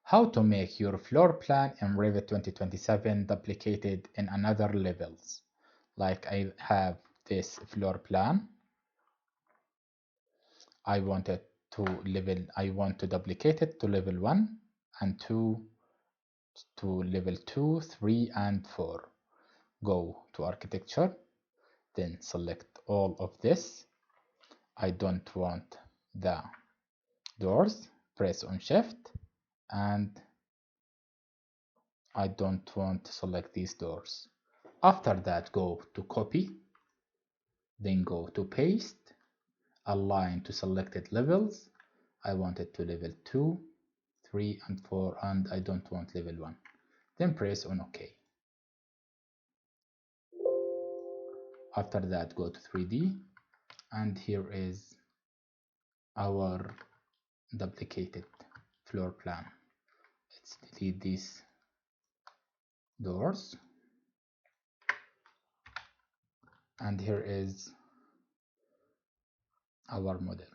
how to make your floor plan in Revit 2027 duplicated in another levels. Like I have this floor plan. I want to duplicate it to level 1 and 2 to level 2, 3 and 4. Go to architecture, then select all of this. I don't want the doors, press on shift, and I don't want to select these doors. After that, go to copy, then go to paste, align to selected levels. I want it to level 2, 3 and 4, and I don't want level 1. Then press on OK. After that, go to 3D, and here is our duplicated floor plan. Let's delete these doors, and here is our model.